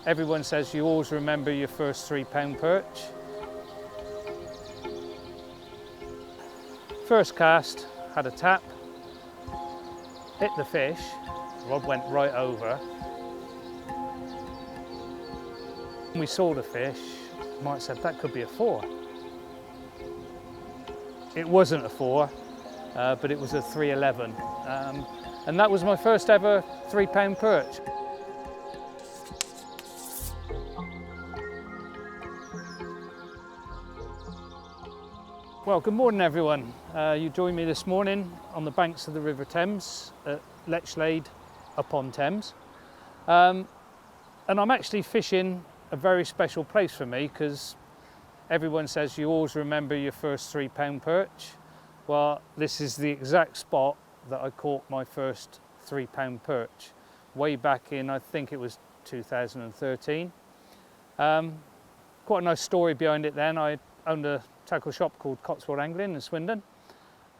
Everyone says you always remember your first 3 pound perch. First cast, had a tap, hit the fish, rod went right over. When we saw the fish, Mike said that could be a 4. It wasn't a 4, but it was a 311. And that was my first ever 3 pound perch. Well, good morning everyone. You joined me this morning on the banks of the River Thames at Lechlade upon Thames. And I'm actually fishing a very special place for me because everyone says you always remember your first 3 pound perch. Well, this is the exact spot that I caught my first 3 pound perch way back in, I think it was 2013. Quite a nice story behind it then. I owned a tackle shop called Cotswold Angling in Swindon,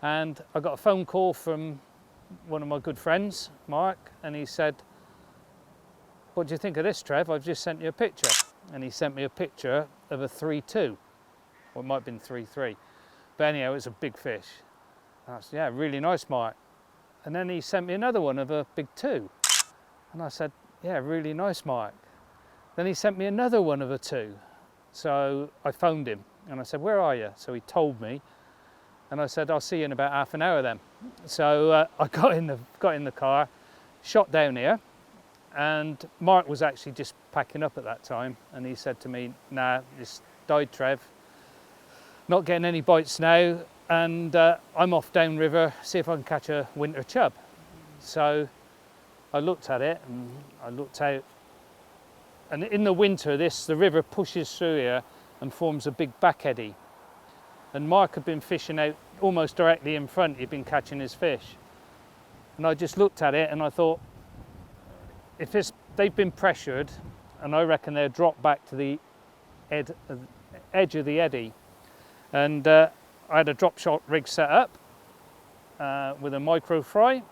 and I got a phone call from one of my good friends, Mark, and he said, "What do you think of this, Trev? I've just sent you a picture." And he sent me a picture of a 3.2, or it might have been 3.3, but anyhow, it was a big fish. And I said, "Yeah, really nice, Mark." And then he sent me another one of a big 2, and I said, "Yeah, really nice, Mark." Then he sent me another one of a 2, so I phoned him and I said, "Where are you?" So he told me, and I said, "I'll see you in about half an hour then." So I got in the car, shot down here, and Mark was actually just packing up at that time, and he said to me, "Nah, it's died, Trev. Not getting any bites now, and I'm off downriver, see if I can catch a winter chub." So I looked at it and I looked out, and in the winter the river pushes through here and forms a big back eddy. And Mark had been fishing out almost directly in front, he'd been catching his fish. And I just looked at it and I thought, if they've been pressured, and I reckon they'll drop back to the edge of the eddy. And I had a drop shot rig set up with a micro fry,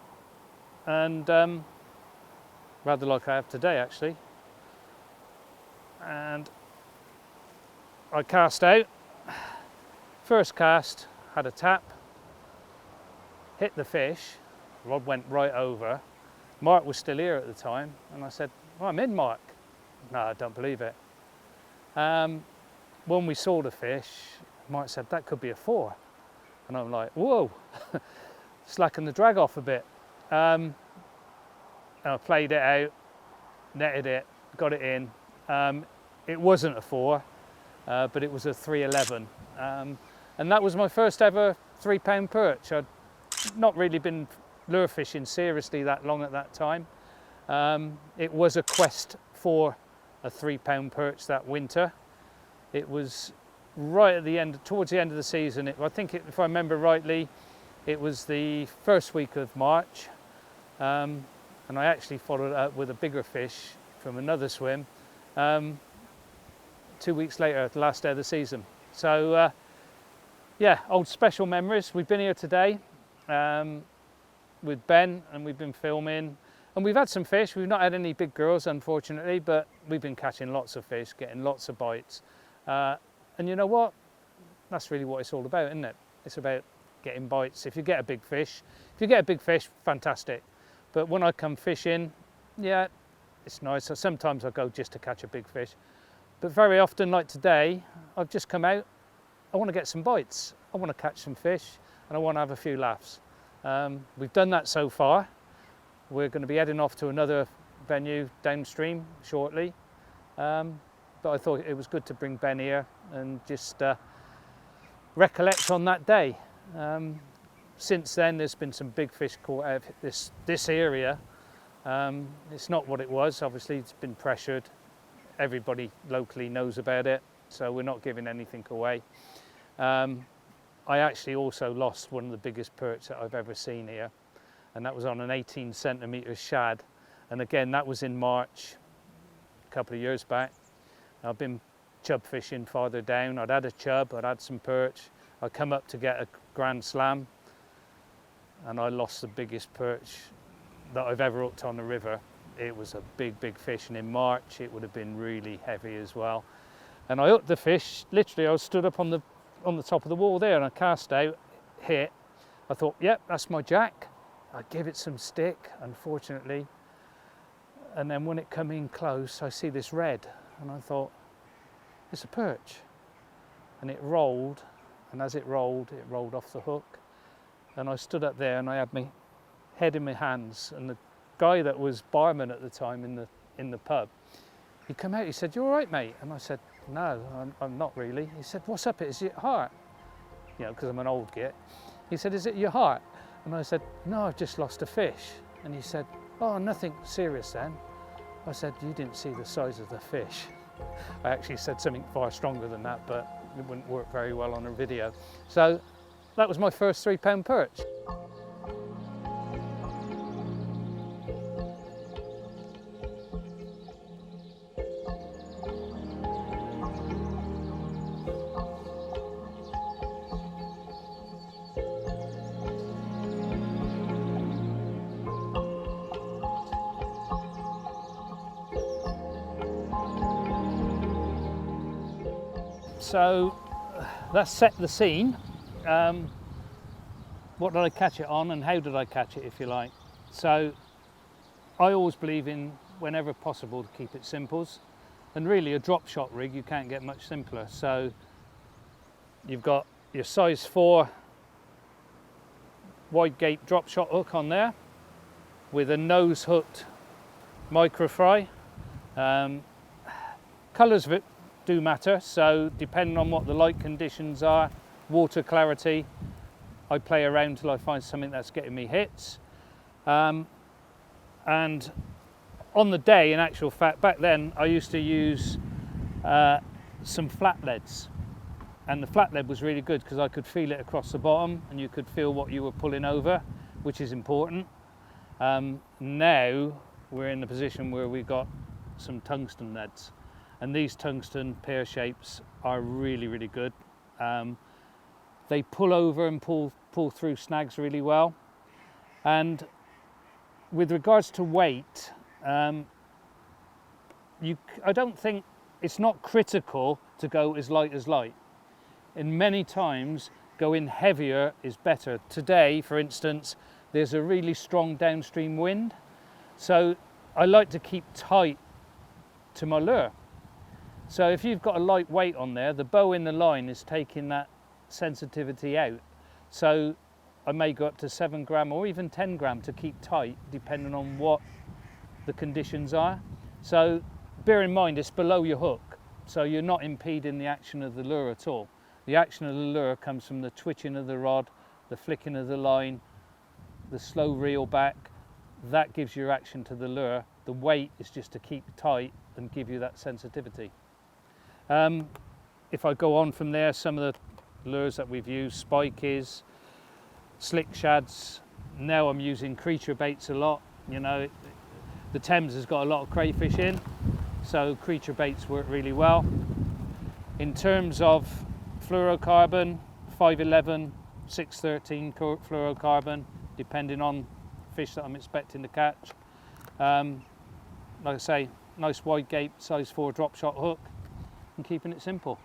and rather like I have today actually. And I cast out. First cast, had a tap, hit the fish, rod went right over. Mark was still here at the time, and I said, "Oh, I'm in, Mark." "No, I don't believe it." When we saw the fish, Mark said, "That could be a 4. And I'm like, "Whoa," slacking the drag off a bit. And I played it out, netted it, got it in. It wasn't a 4, but it was a 311. And that was my first ever 3 pound perch. I'd not really been lure fishing seriously that long at that time. It was a quest for a 3 pound perch that winter. It was right at the end, towards the end of the season. I think if I remember rightly, it was the first week of March. And I actually followed it up with a bigger fish from another swim 2 weeks later, the last day of the season. So yeah, old special memories. We've been here today with Ben, and we've been filming, and we've had some fish. We've not had any big girls, unfortunately, but we've been catching lots of fish, getting lots of bites. And you know what? That's really what it's all about, isn't it? It's about getting bites. If you get a big fish, fantastic. But when I come fishing, yeah, it's nice. So sometimes I go just to catch a big fish. But very often, like today, I've just come out, I want to get some bites. I want to catch some fish, and I want to have a few laughs. We've done that so far. We're going to be heading off to another venue downstream shortly. But I thought it was good to bring Ben here and just recollect on that day. Since then, there's been some big fish caught out of this area. It's not what it was. Obviously, it's been pressured. Everybody locally knows about it, so we're not giving anything away. I actually also lost one of the biggest perch that I've ever seen here, and that was on an 18 centimetre shad. And again, that was in March, a couple of years back. I've been chub fishing farther down. I'd had a chub, I'd had some perch. I'd come up to get a grand slam, and I lost the biggest perch that I've ever hooked on the river. it was a big fish, and in March it would have been really heavy as well. And I hooked the fish, literally I was stood up on the top of the wall there, and I cast out, hit. I thought, yep, that's my jack. I give it some stick, unfortunately. And then when it come in close, I see this red, and I thought, it's a perch. And it rolled, and as it rolled off the hook. And I stood up there, and I had my head in my hands, and the guy that was barman at the time in the pub, he come out, he said, "You all right, mate?" And I said, "No, I'm not really." He said, "What's up? Is it your heart?" You know, because I'm an old git. He said, "Is it your heart?" And I said, "No, I've just lost a fish." And he said, "Oh, nothing serious then." I said, "You didn't see the size of the fish." I actually said something far stronger than that, but it wouldn't work very well on a video. So that was my first 3-pound perch. So that set the scene. What did I catch it on, and how did I catch it, if you like? So I always believe in, whenever possible, to keep it simples. And really a drop shot rig, you can't get much simpler. So you've got your size 4 wide gape drop shot hook on there with a nose hooked micro fry. Colours of it do matter, so depending on what the light conditions are, water clarity, I play around till I find something that's getting me hits. And on the day, in actual fact, back then I used to use some flat leads, and the flat lead was really good because I could feel it across the bottom and you could feel what you were pulling over, which is important. Now we're in the position where we've got some tungsten leads. And these tungsten pear shapes are really good. They pull over and pull through snags really well. And with regards to weight, I don't think it's not critical to go as light as light. And many times going heavier is better. Today, for instance, there's a really strong downstream wind. So I like to keep tight to my lure. So if you've got a light weight on there, the bow in the line is taking that sensitivity out. So I may go up to 7 gram or even 10 gram to keep tight, depending on what the conditions are. So bear in mind, it's below your hook, so you're not impeding the action of the lure at all. The action of the lure comes from the twitching of the rod, the flicking of the line, the slow reel back. That gives your action to the lure. The weight is just to keep tight and give you that sensitivity. If I go on from there, some of the lures that we've used, spikies, slick shads. Now I'm using creature baits a lot. You know, the Thames has got a lot of crayfish in, so creature baits work really well. In terms of fluorocarbon, 511, 613 fluorocarbon, depending on fish that I'm expecting to catch. Like I say, nice wide gape, size 4 drop shot hook, and keeping it simple.